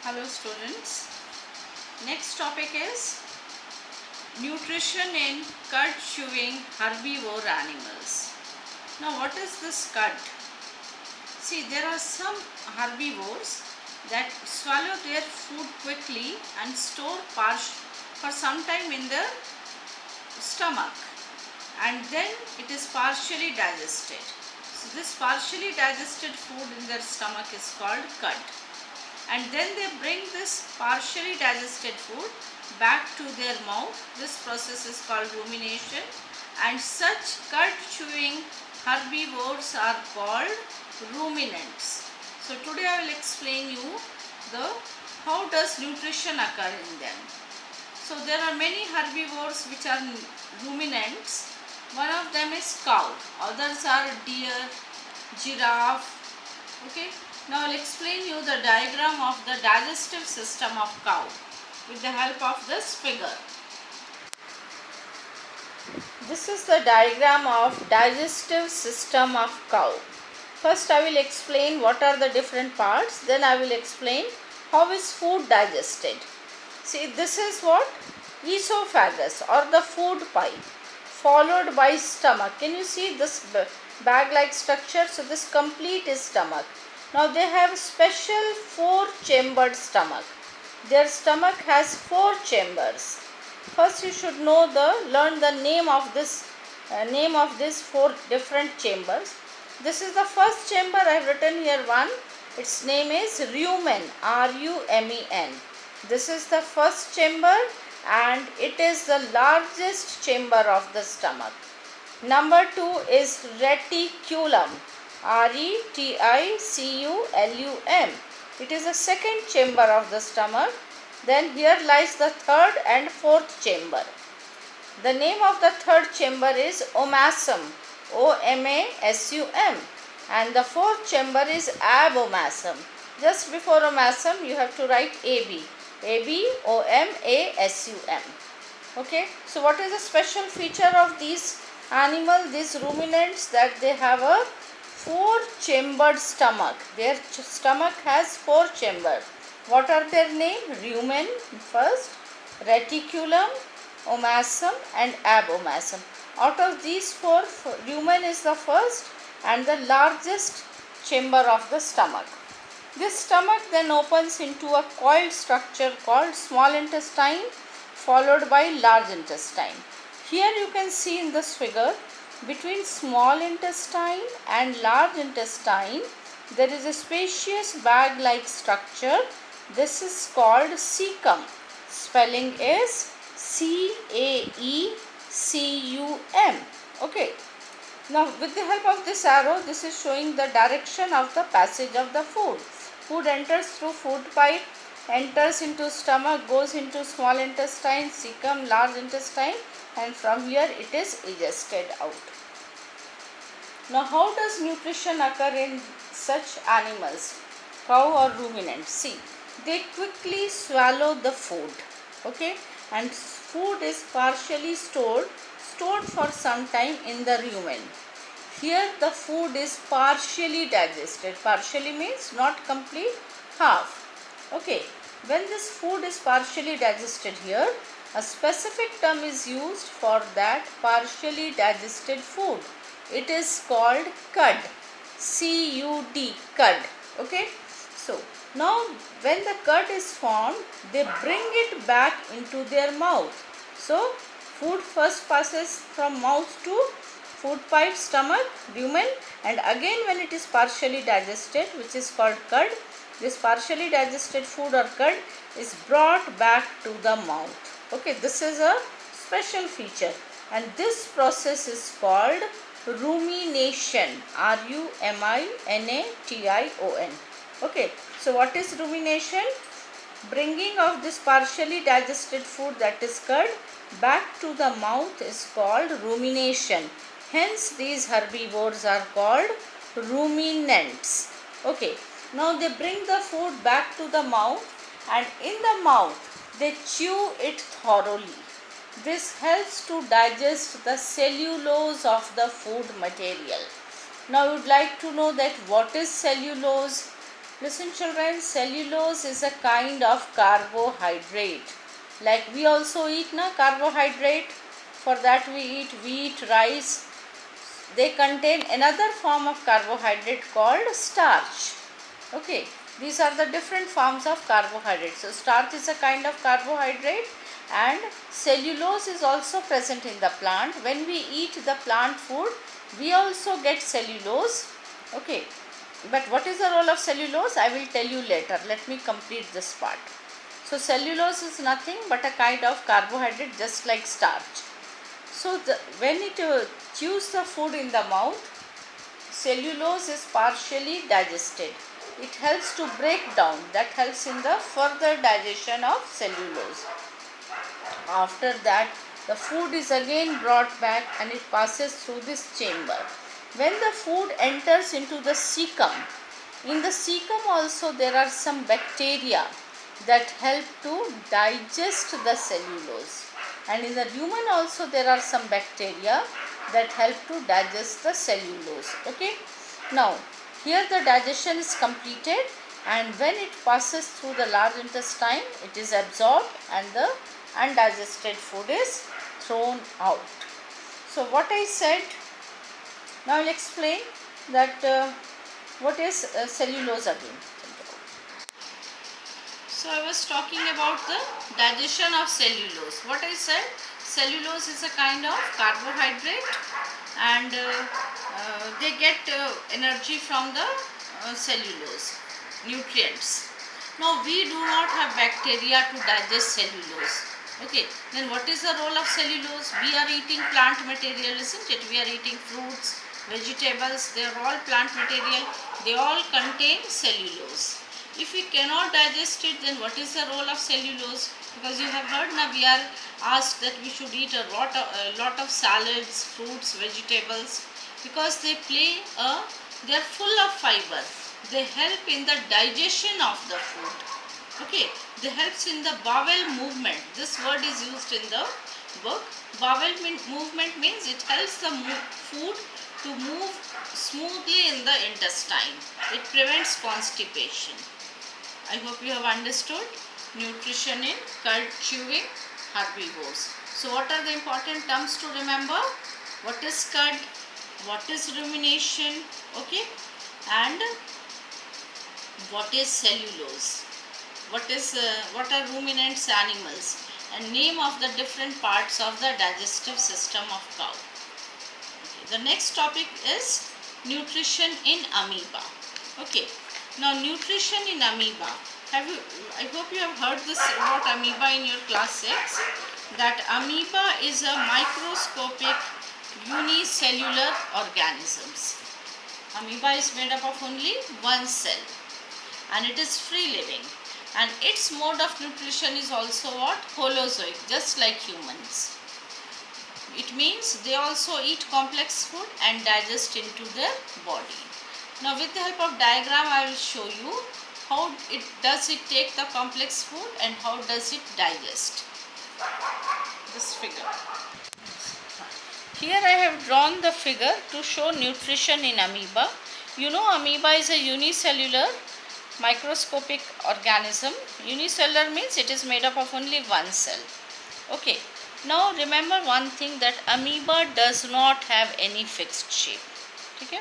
Hello students. Next topic is nutrition in cud chewing herbivore animals. Now what is this cud? See, there are some herbivores that swallow their food quickly and store for some time in their stomach, and then it is partially digested. So this partially digested food in their stomach is called cud. And then they bring this partially digested food back to their mouth. This process is called rumination, and such cud chewing herbivores are called ruminants. So today I will explain you the how does nutrition occur in them. So there are many herbivores which are ruminants. One of them is cow, others are deer, giraffe. Okay. Now I will explain you the diagram of the digestive system of cow with the help of this figure. This is the diagram of digestive system of cow. First I will explain what are the different parts, then I will explain how is food digested. See, this is what? Esophagus or the food pipe, followed by stomach. Can you see this bag like structure? So this complete is stomach. Now they have special 4-chambered stomach. Their stomach has 4 chambers. First you should learn the name of this 4 different chambers. This is the first chamber. I have written here one. Its name is rumen, R-U-M-E-N. This is the first chamber and it is the largest chamber of the stomach. Number 2 is reticulum, R-E-T-I-C-U-L-U-M. It is the second chamber of the stomach. Then here lies the third and fourth chamber. The name of the third chamber is omasum, O-M-A-S-U-M, and the fourth chamber is abomasum. Just before omasum you have to write A-B, A-B-O-M-A-S-U-M. Okay, so what is the special feature of these animals, these ruminants, that they have a 4-chambered stomach. Their stomach has 4 chambers. What are their name? Rumen first, reticulum, omasum and abomasum. Out of these 4, rumen is the first and the largest chamber of the stomach. This stomach then opens into a coiled structure called small intestine, followed by large intestine. Here you can see in this figure, between small intestine and large intestine there is a spacious bag like structure. This is called cecum. Spelling is C-A-E-C-U-M. Okay. Now with the help of this arrow, this is showing the direction of the passage of the food. Food enters through food pipe, enters into stomach, goes into small intestine, cecum, large intestine, and from here it is digested out. Now how does nutrition occur in such animals, cow or ruminants? See, they quickly swallow the food, okay, and food is partially stored for some time in the rumen. Here the food is partially digested. Partially means not complete, half. Okay, when this food is partially digested here, a specific term is used for that partially digested food. It is called cud, C-U-D, cud. Okay, so now when the cud is formed, they bring it back into their mouth. So food first passes from mouth to food pipe, stomach, rumen, and again when it is partially digested, which is called cud, this partially digested food or cud is brought back to the mouth. Okay, this is a special feature, and this process is called rumination, R-U-M-I-N-A-T-I-O-N. Okay, so what is rumination? Bringing of this partially digested food, that is cud, back to the mouth is called rumination. Hence these herbivores are called ruminants. Okay, now they bring the food back to the mouth, and in the mouth they chew it thoroughly. This helps to digest the cellulose of the food material. Now you would like to know that what is cellulose? Listen children, cellulose is a kind of carbohydrate. Like we also eat na carbohydrate. For that we eat wheat, rice. They contain another form of carbohydrate called starch. Okay, these are the different forms of carbohydrate. So starch is a kind of carbohydrate and cellulose is also present in the plant. When we eat the plant food, we also get cellulose. Okay, but what is the role of cellulose? I will tell you later. Let me complete this part. So cellulose is nothing but a kind of carbohydrate just like starch. So when it chews the food in the mouth, cellulose is partially digested. It helps to break down. That helps in the further digestion of cellulose. After that, the food is again brought back and it passes through this chamber. When the food enters into the cecum, in the cecum also there are some bacteria that help to digest the cellulose. And in the rumen also there are some bacteria that help to digest the cellulose. Okay. Now, here the digestion is completed and when it passes through the large intestine, it is absorbed and the undigested food is thrown out. So, what I said, now I will explain that what is cellulose again. So, I was talking about the digestion of cellulose. What I said, cellulose is a kind of carbohydrate and they get energy from the cellulose, nutrients. Now, we do not have bacteria to digest cellulose. Okay, then what is the role of cellulose? We are eating plant material, isn't it? We are eating fruits, vegetables, they are all plant material. They all contain cellulose. If we cannot digest it, then what is the role of cellulose? Because you have heard now we are asked that we should eat a lot of salads, fruits, vegetables, because they are full of fiber. They help in the digestion of the food. Okay, they helps in the bowel movement. This word is used in the book. Bowel movement means it helps the food to move smoothly in the intestine. It prevents constipation. I hope you have understood nutrition in curd chewing herbivores. So what are the important terms to remember? What is curd? What is rumination? Okay, and what is cellulose? What are ruminants animals? And name of the different parts of the digestive system of cow. Okay. The next topic is nutrition in amoeba. Okay. Now nutrition in amoeba. I hope you have heard this about amoeba in your class 6. That amoeba is a microscopic unicellular organisms. Amoeba is made up of only one cell and it is free living. And its mode of nutrition is also what? Holozoic, just like humans. It means they also eat complex food and digest into their body. Now with the help of diagram I will show you how it take the complex food and how does it digest. This figure. Here I have drawn the figure to show nutrition in amoeba. You know amoeba is a unicellular microscopic organism. Unicellular means it is made up of only one cell. Okay. Now remember one thing, that amoeba does not have any fixed shape. Okay?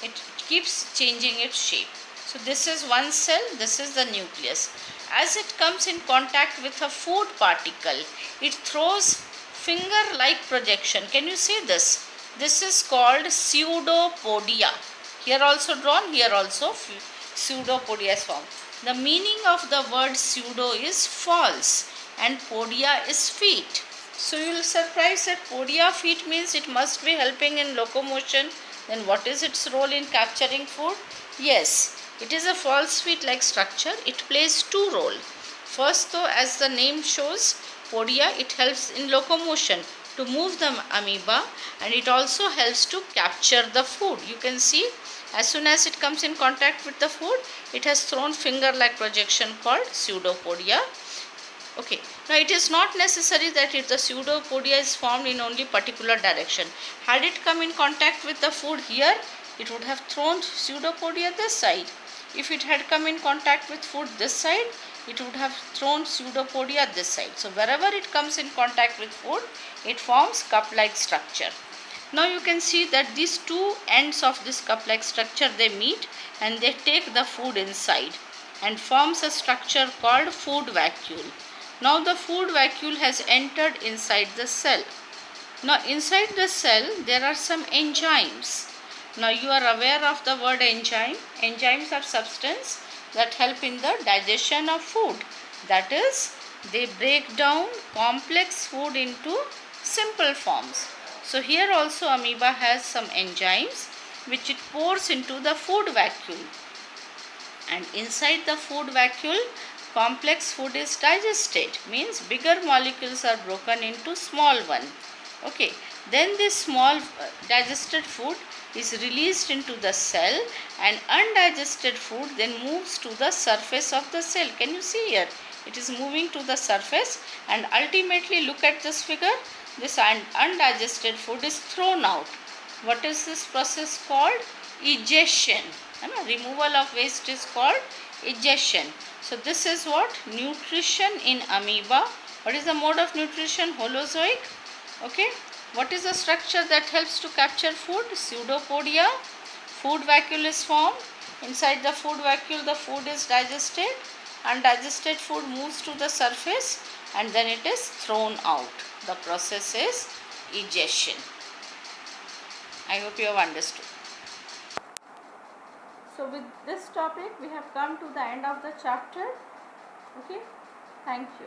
It keeps changing its shape. So this is one cell, this is the nucleus. As it comes in contact with a food particle, it throws finger-like projection. Can you see this? This is called pseudopodia. Here also drawn, here also pseudopodia is formed. The meaning of the word pseudo is false and podia is feet. So you will surprise that podia feet means it must be helping in locomotion. Then what is its role in capturing food? Yes, it is a false feet-like structure. It plays two roles. First though, as the name shows, podia, it helps in locomotion to move the amoeba, and it also helps to capture the food. You can see as soon as it comes in contact with the food, it has thrown finger-like projection called pseudopodia. Okay, now it is not necessary that the pseudopodia is formed in only particular direction. Had it come in contact with the food here, it would have thrown pseudopodia this side. If it had come in contact with food this side, it would have thrown pseudopodia this side. So wherever it comes in contact with food, it forms cup-like structure. Now you can see that these two ends of this cup-like structure, they meet and they take the food inside and forms a structure called food vacuole. Now the food vacuole has entered inside the cell. Now inside the cell there are some enzymes. Now you are aware of the word enzyme. Enzymes are substances that help in the digestion of food. That is, they break down complex food into simple forms. So here also amoeba has some enzymes which it pours into the food vacuole. And inside the food vacuole, complex food is digested, means bigger molecules are broken into small one. Okay, then this small digested food is released into the cell, and undigested food then moves to the surface of the cell. Can you see here? It is moving to the surface, and ultimately look at this figure. This undigested food is thrown out. What is this process called? Egestion. Removal of waste is called egestion. So this is what? Nutrition in amoeba. What is the mode of nutrition? Holozoic. Okay. What is the structure that helps to capture food? Pseudopodia. Food vacuole is formed. Inside the food vacuole, the food is digested. Undigested food moves to the surface and then it is thrown out. The process is egestion. I hope you have understood. So with this topic we have come to the end of the chapter. Okay. Thank you.